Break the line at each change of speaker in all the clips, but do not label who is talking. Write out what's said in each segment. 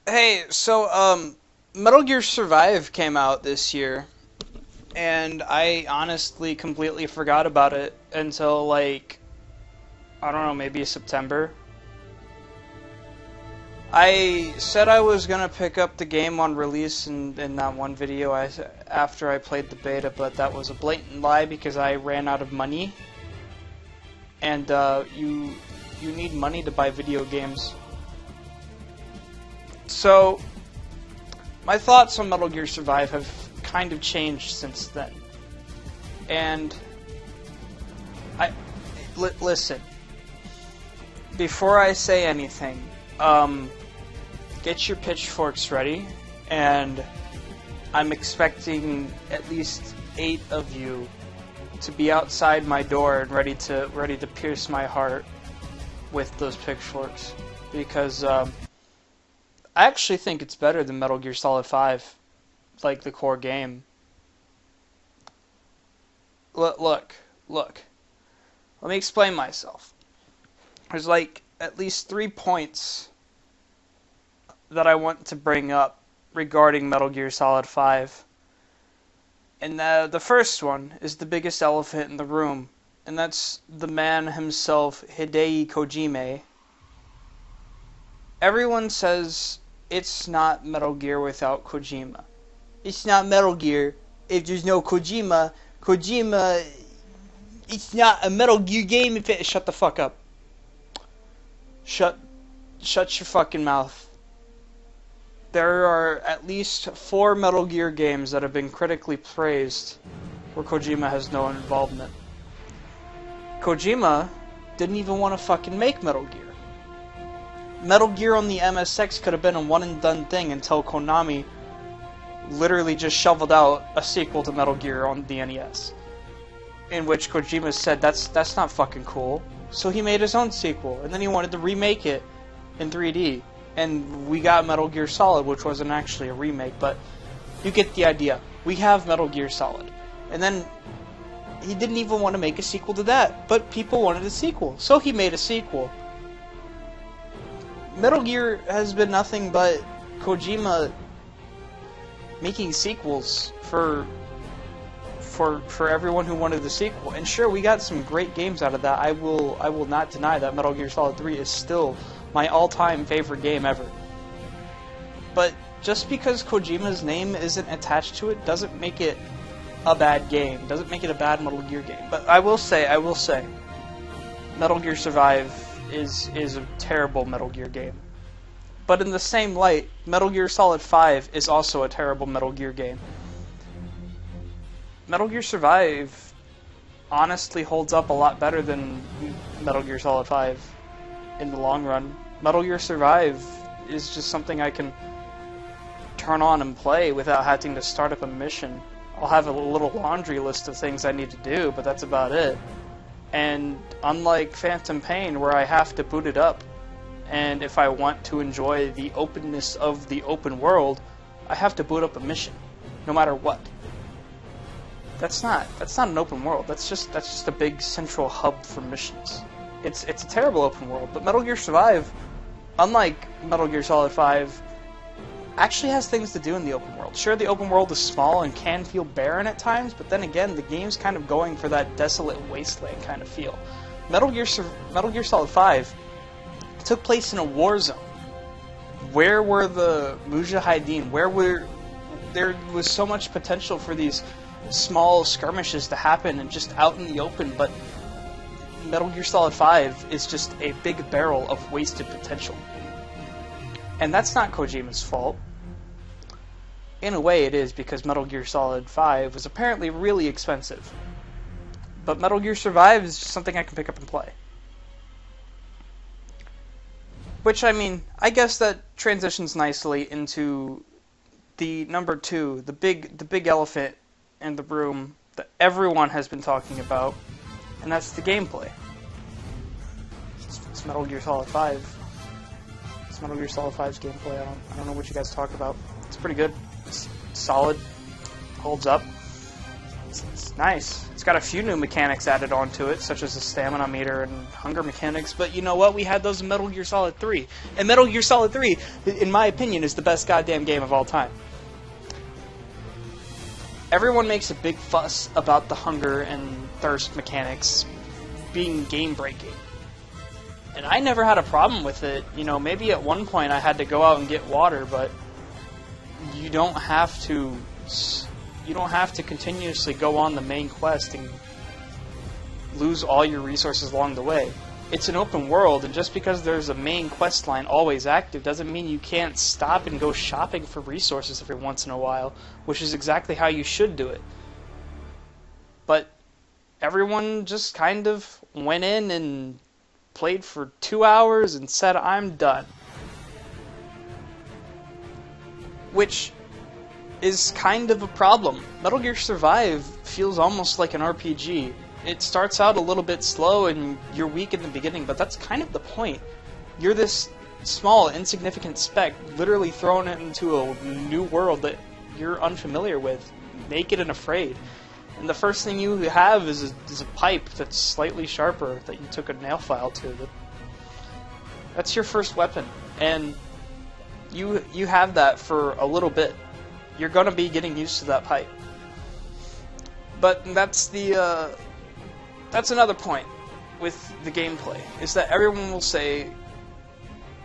Hey, Metal Gear Survive came out this year, and I honestly completely forgot about it until, I don't know, maybe September. I said I was gonna pick up the game on release in that one video after I played the beta, but that was a blatant lie because I ran out of money, and you need money to buy video games. So, my thoughts on Metal Gear Survive have kind of changed since then. And listen, before I say anything, get your pitchforks ready, and I'm expecting at least 8 of you to be outside my door and ready to pierce my heart with those pitchforks, because I actually think it's better than Metal Gear Solid 5, like the core game. Look. Let me explain myself. There's at least 3 points that I want to bring up regarding Metal Gear Solid 5. And the first one is the biggest elephant in the room, and that's the man himself, Hideo Kojima. Everyone says it's not Metal Gear without Kojima. It's not Metal Gear if there's no Kojima. It's not a Metal Gear game if it... Shut the fuck up. Shut your fucking mouth. There are at least 4 Metal Gear games that have been critically praised where Kojima has no involvement. Kojima didn't even want to fucking make Metal Gear. Metal Gear on the MSX could have been a one-and-done thing until Konami literally just shoveled out a sequel to Metal Gear on the NES, in which Kojima said that's not fucking cool. So he made his own sequel, and then he wanted to remake it in 3D, and we got Metal Gear Solid, which wasn't actually a remake, but you get the idea. We have Metal Gear Solid, and then he didn't even want to make a sequel to that, but people wanted a sequel, so he made a sequel. Metal Gear has been nothing but Kojima making sequels for everyone who wanted the sequel. And sure, we got some great games out of that. I will not deny that Metal Gear Solid 3 is still my all-time favorite game ever. But just because Kojima's name isn't attached to it doesn't make it a bad game. Doesn't make it a bad Metal Gear game. But I will say, Metal Gear Survive is a terrible Metal Gear game. But in the same light, Metal Gear Solid 5 is also a terrible Metal Gear game. Metal Gear Survive honestly holds up a lot better than Metal Gear Solid 5 in the long run. Metal Gear Survive is just something I can turn on and play without having to start up a mission. I'll have a little laundry list of things I need to do, but that's about it. And unlike Phantom Pain, where I have to boot it up, and if I want to enjoy the openness of the open world, I have to boot up a mission, no matter what. That's not an open world. That's just a big central hub for missions. It's a terrible open world. But Metal Gear Survive, unlike Metal Gear Solid 5, actually has things to do in the open world. Sure, the open world is small and can feel barren at times, but then again, the game's kind of going for that desolate wasteland kind of feel. Metal Gear Solid 5 took place in a war zone. Where were the Mujahideen? There was so much potential for these small skirmishes to happen and just out in the open, but Metal Gear Solid 5 is just a big barrel of wasted potential. And that's not Kojima's fault. In a way it is, because Metal Gear Solid 5 was apparently really expensive. But Metal Gear Survive is just something I can pick up and play. Which, I mean, I guess that transitions nicely into the number 2, the big elephant in the room that everyone has been talking about, and that's the gameplay. It's Metal Gear Solid 5. It's Metal Gear Solid 5's gameplay. I don't know what you guys talk about. It's pretty good. It's solid. Holds up. It's It's nice. It's got a few new mechanics added onto it, such as the stamina meter and hunger mechanics, but you know what? We had those in Metal Gear Solid 3. And Metal Gear Solid 3, in my opinion, is the best goddamn game of all time. Everyone makes a big fuss about the hunger and thirst mechanics being game-breaking. And I never had a problem with it. You know, maybe at one point I had to go out and get water, but you don't have to continuously go on the main quest and lose all your resources along the way. It's an open world, and just because there's a main quest line always active doesn't mean you can't stop and go shopping for resources every once in a while, which is exactly how you should do it. But everyone just kind of went in and played for 2 hours and said, I'm done. Which is kind of a problem. Metal Gear Survive feels almost like an RPG. It starts out a little bit slow and you're weak in the beginning, but that's kind of the point. You're this small, insignificant speck, literally thrown into a new world that you're unfamiliar with, naked and afraid. And the first thing you have is a pipe that's slightly sharper that you took a nail file to. That's your first weapon, and you have that for a little bit. You're gonna be getting used to that pipe. But that's another point with the gameplay, is that everyone will say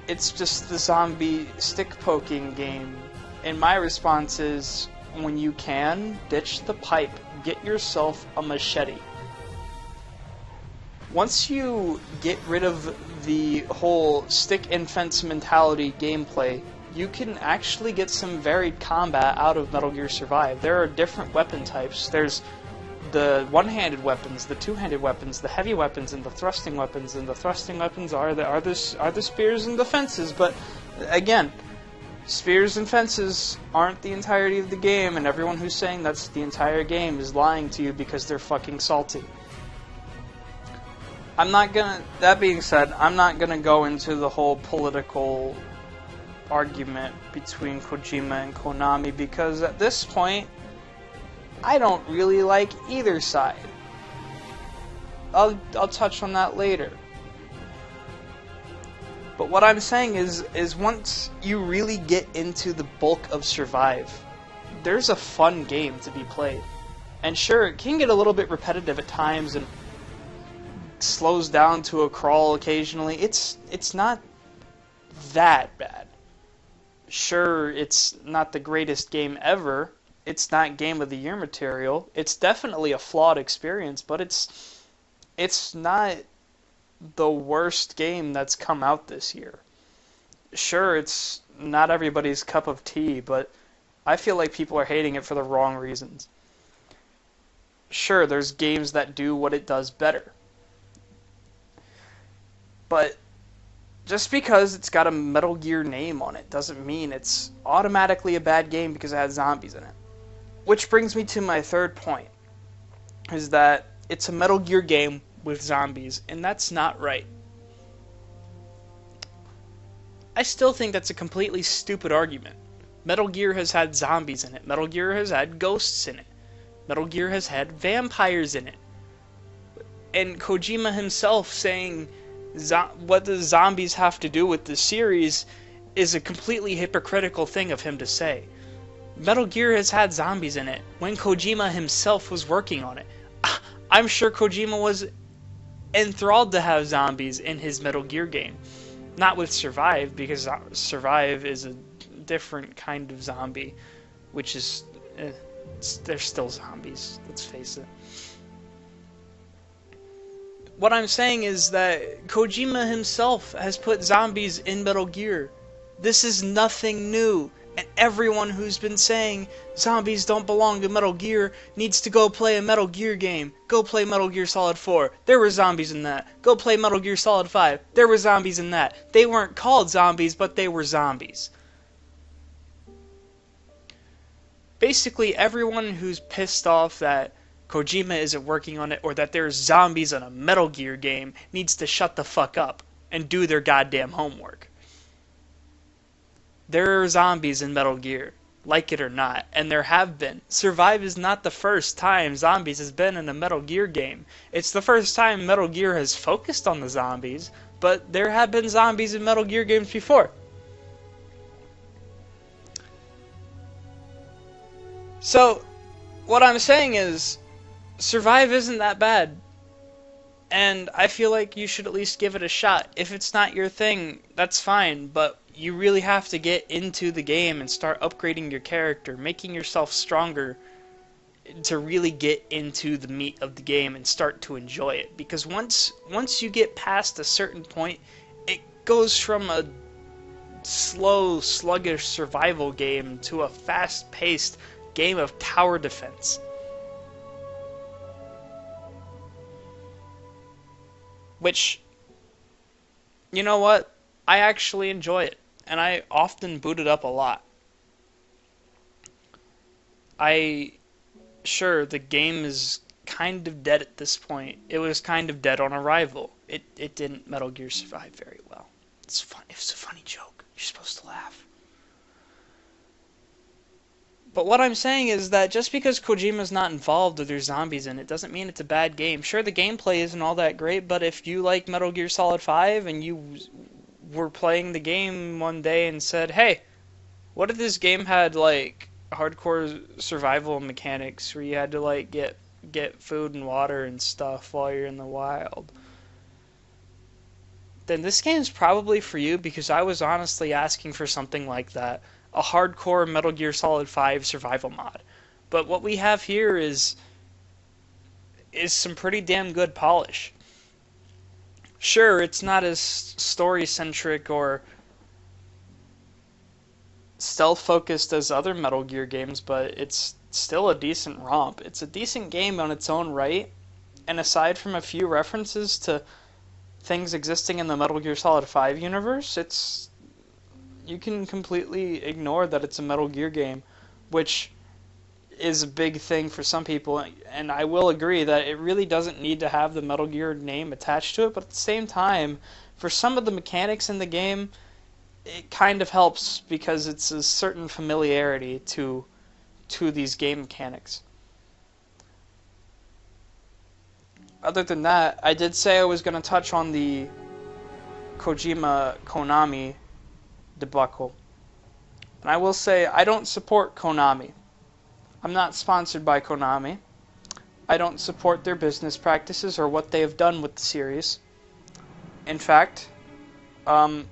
it's just the zombie stick poking game. And my response is, when you can, ditch the pipe. Get yourself a machete. Once you get rid of the whole stick and fence mentality gameplay, you can actually get some varied combat out of Metal Gear Survive. There are different weapon types. There's the one-handed weapons, the two-handed weapons, the heavy weapons, and the thrusting weapons. And the thrusting weapons are the spears and the fences. But again, spears and fences aren't the entirety of the game, and everyone who's saying that's the entire game is lying to you because they're fucking salty. That being said, I'm not gonna go into the whole political argument between Kojima and Konami, because at this point, I don't really like either side. I'll touch on that later. But what I'm saying is once you really get into the bulk of Survive, there's a fun game to be played. And sure, it can get a little bit repetitive at times and slows down to a crawl occasionally. It's not that bad. Sure, it's not the greatest game ever. It's not Game of the Year material. It's definitely a flawed experience, but it's not the worst game that's come out this year. Sure, it's not everybody's cup of tea, but I feel like people are hating it for the wrong reasons. Sure, there's games that do what it does better. But just because it's got a Metal Gear name on it doesn't mean it's automatically a bad game because it has zombies in it. Which brings me to my third point, is that it's a Metal Gear game with zombies, and that's not right. I still think that's a completely stupid argument. Metal Gear has had zombies in it. Metal Gear has had ghosts in it. Metal Gear has had vampires in it. And Kojima himself saying what does zombies have to do with the series is a completely hypocritical thing of him to say. Metal Gear has had zombies in it when Kojima himself was working on it. I'm sure Kojima was enthralled to have zombies in his Metal Gear game. Not with Survive, because Survive is a different kind of zombie, which is... they're still zombies, let's face it. What I'm saying is that Kojima himself has put zombies in Metal Gear. This is nothing new. And everyone who's been saying zombies don't belong to Metal Gear needs to go play a Metal Gear game. Go play Metal Gear Solid 4. There were zombies in that. Go play Metal Gear Solid 5. There were zombies in that. They weren't called zombies, but they were zombies. Basically, everyone who's pissed off that Kojima isn't working on it or that there's zombies in a Metal Gear game needs to shut the fuck up and do their goddamn homework. There are zombies in Metal Gear. like it or not, and there have been. Survive is not the first time zombies has been in a Metal Gear game. It's the first time Metal Gear has focused on the zombies, but there have been zombies in Metal Gear games before. So, what I'm saying is, Survive isn't that bad. And I feel like you should at least give it a shot. If it's not your thing, that's fine, but you really have to get into the game and start upgrading your character, making yourself stronger to really get into the meat of the game and start to enjoy it. Because once you get past a certain point, it goes from a slow, sluggish survival game to a fast-paced game of tower defense. Which, you know what? I actually enjoy it, and I often boot it up a lot. Sure, the game is kind of dead at this point. It was kind of dead on arrival. It didn't Metal Gear Survive very well. It's fun. It was a funny joke. You're supposed to laugh. But what I'm saying is that just because Kojima's not involved or there's zombies in it doesn't mean it's a bad game. Sure, the gameplay isn't all that great, but if you like Metal Gear Solid 5 and you were playing the game one day and said, hey, what if this game had like hardcore survival mechanics where you had to like get food and water and stuff while you're in the wild, then this game's probably for you, because I was honestly asking for something like that. A hardcore Metal Gear Solid 5 survival mod. But what we have here is some pretty damn good polish. Sure, it's not as story-centric or stealth-focused as other Metal Gear games, but it's still a decent romp. It's a decent game on its own right, and aside from a few references to things existing in the Metal Gear Solid 5 universe, you can completely ignore that it's a Metal Gear game, which is a big thing for some people, and I will agree that it really doesn't need to have the Metal Gear name attached to it, but at the same time, for some of the mechanics in the game, it kind of helps because it's a certain familiarity to these game mechanics. Other than that, I did say I was going to touch on the Kojima-Konami debacle. And I will say, I don't support Konami. I'm not sponsored by Konami. I don't support their business practices or what they have done with the series. In fact, I'd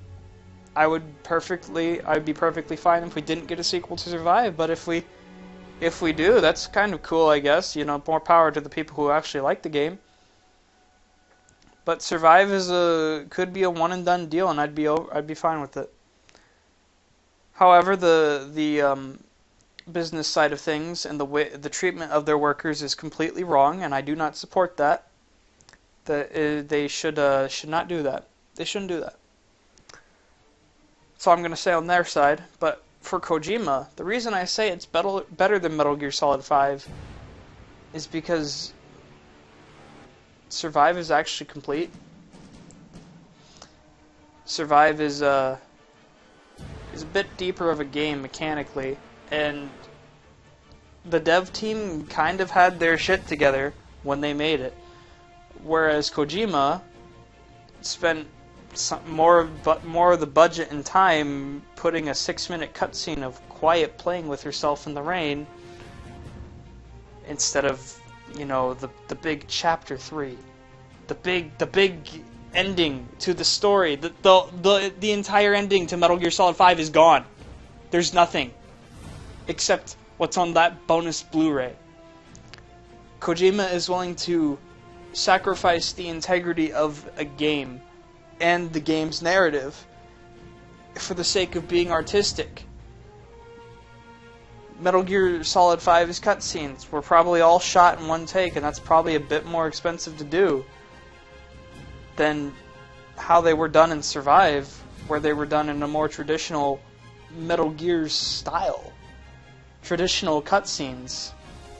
be perfectly fine if we didn't get a sequel to Survive, but if we do, that's kind of cool, I guess. You know, more power to the people who actually like the game. But Survive could be a one and done deal, and I'd be fine with it. However, the business side of things and the treatment of their workers is completely wrong, and I do not support that. They should not do that. They shouldn't do that. So I'm going to say on their side. But for Kojima, the reason I say it's better than Metal Gear Solid 5 is because Survive is actually complete. Survive is a bit deeper of a game mechanically, and the dev team kind of had their shit together when they made it, whereas Kojima spent more of the budget and time putting a 6-minute cutscene of Quiet playing with herself in the rain instead of, you know, the big chapter 3, the big ending to the story. The entire ending to Metal Gear Solid 5 is gone. There's nothing except what's on that bonus Blu-ray. Kojima is willing to sacrifice the integrity of a game and the game's narrative for the sake of being artistic. Metal Gear Solid 5's cutscenes were probably all shot in one take, and that's probably a bit more expensive to do than how they were done in Survive, where they were done in a more traditional Metal Gear style. Traditional cutscenes,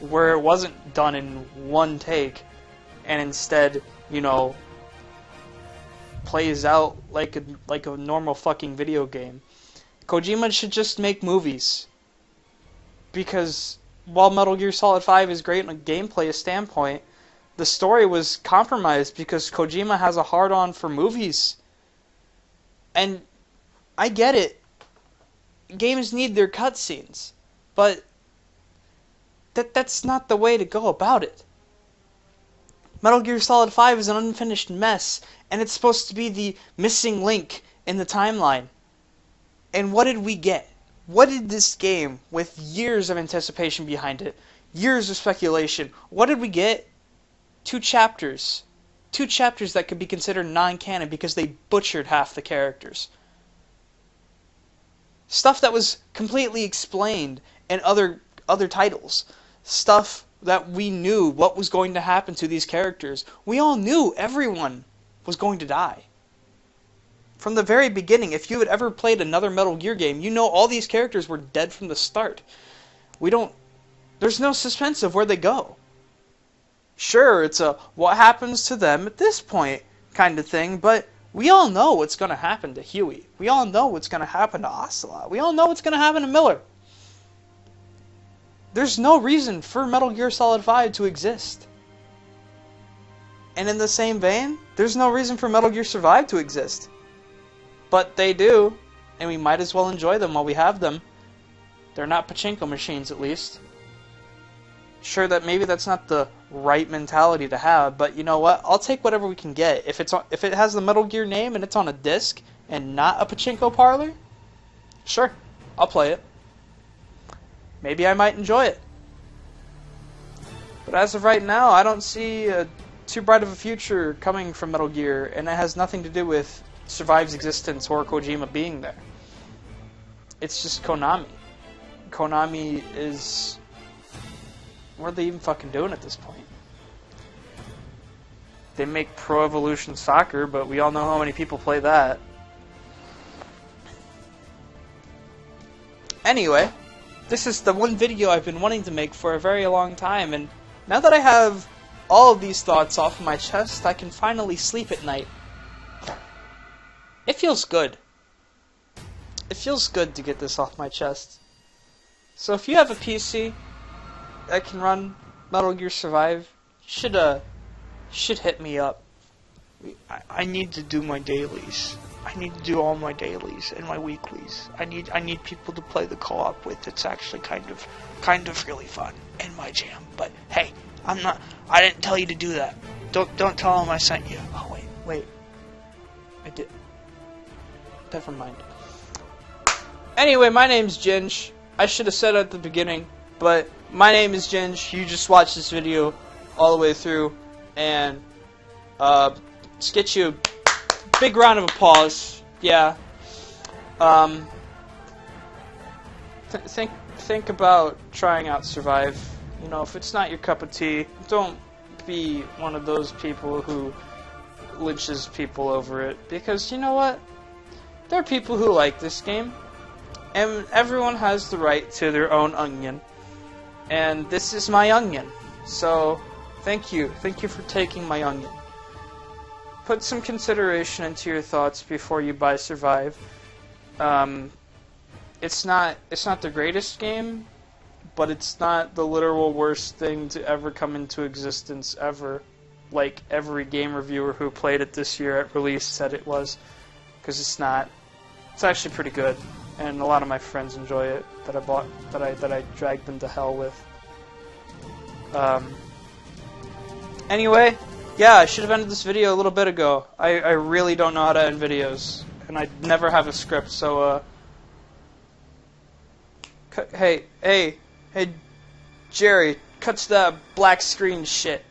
where it wasn't done in one take, and instead, you know, plays out like a normal fucking video game. Kojima should just make movies. because while Metal Gear Solid 5 is great in a gameplay standpoint, the story was compromised because Kojima has a hard-on for movies. And I get it. Games need their cutscenes, but that's not the way to go about it. Metal Gear Solid 5 is an unfinished mess, and it's supposed to be the missing link in the timeline. And what did we get? What did this game, with years of anticipation behind it, years of speculation, what did we get? 2 chapters. 2 chapters that could be considered non-canon because they butchered half the characters. Stuff that was completely explained in other titles. Stuff that we knew what was going to happen to these characters. We all knew everyone was going to die. From the very beginning, if you had ever played another Metal Gear game, you know all these characters were dead from the start. There's no suspense of where they go. Sure, it's a what happens to them at this point kind of thing, but we all know what's going to happen to Huey. We all know what's going to happen to Ocelot. We all know what's going to happen to Miller. There's no reason for Metal Gear Solid 5 to exist. And in the same vein, there's no reason for Metal Gear Survive to exist. But they do, and we might as well enjoy them while we have them. They're not pachinko machines, at least. Sure, that maybe that's not the right mentality to have, but you know what? I'll take whatever we can get. If it has the Metal Gear name and it's on a disc and not a pachinko parlor, sure, I'll play it. Maybe I might enjoy it. But as of right now, I don't see too bright of a future coming from Metal Gear, and it has nothing to do with Survive's existence or Kojima being there. It's just Konami. Konami is... What are they even fucking doing at this point? They make Pro Evolution Soccer, but we all know how many people play that. Anyway, this is the one video I've been wanting to make for a very long time, and now that I have all of these thoughts off of my chest, I can finally sleep at night. It feels good. It feels good to get this off my chest. So if you have a PC that can run Metal Gear Survive, you should hit me up. I need to do my dailies. I need to do all my dailies and my weeklies. I need people to play the co-op with. It's actually kind of really fun and my jam. But hey, I didn't tell you to do that. Don't tell them I sent you. Oh wait. I did. Never mind. Anyway, my name's Ginge. I should have said it at the beginning, but my name is Ginge. You just watched this video all the way through, and let's get you a big round of applause. Yeah. Think about trying out Survive. You know, if it's not your cup of tea, don't be one of those people who lynches people over it, because you know what? There are people who like this game, and everyone has the right to their own onion. And this is my onion. So, thank you. Thank you for taking my onion. Put some consideration into your thoughts before you buy Survive. It's not the greatest game, but it's not the literal worst thing to ever come into existence ever. Like every game reviewer who played it this year at release said it was. Because it's not. It's actually pretty good, and a lot of my friends enjoy it that I dragged them to hell with. Anyway, yeah, I should have ended this video a little bit ago. I really don't know how to end videos, and I never have a script, so hey, Jerry, cut that black screen shit.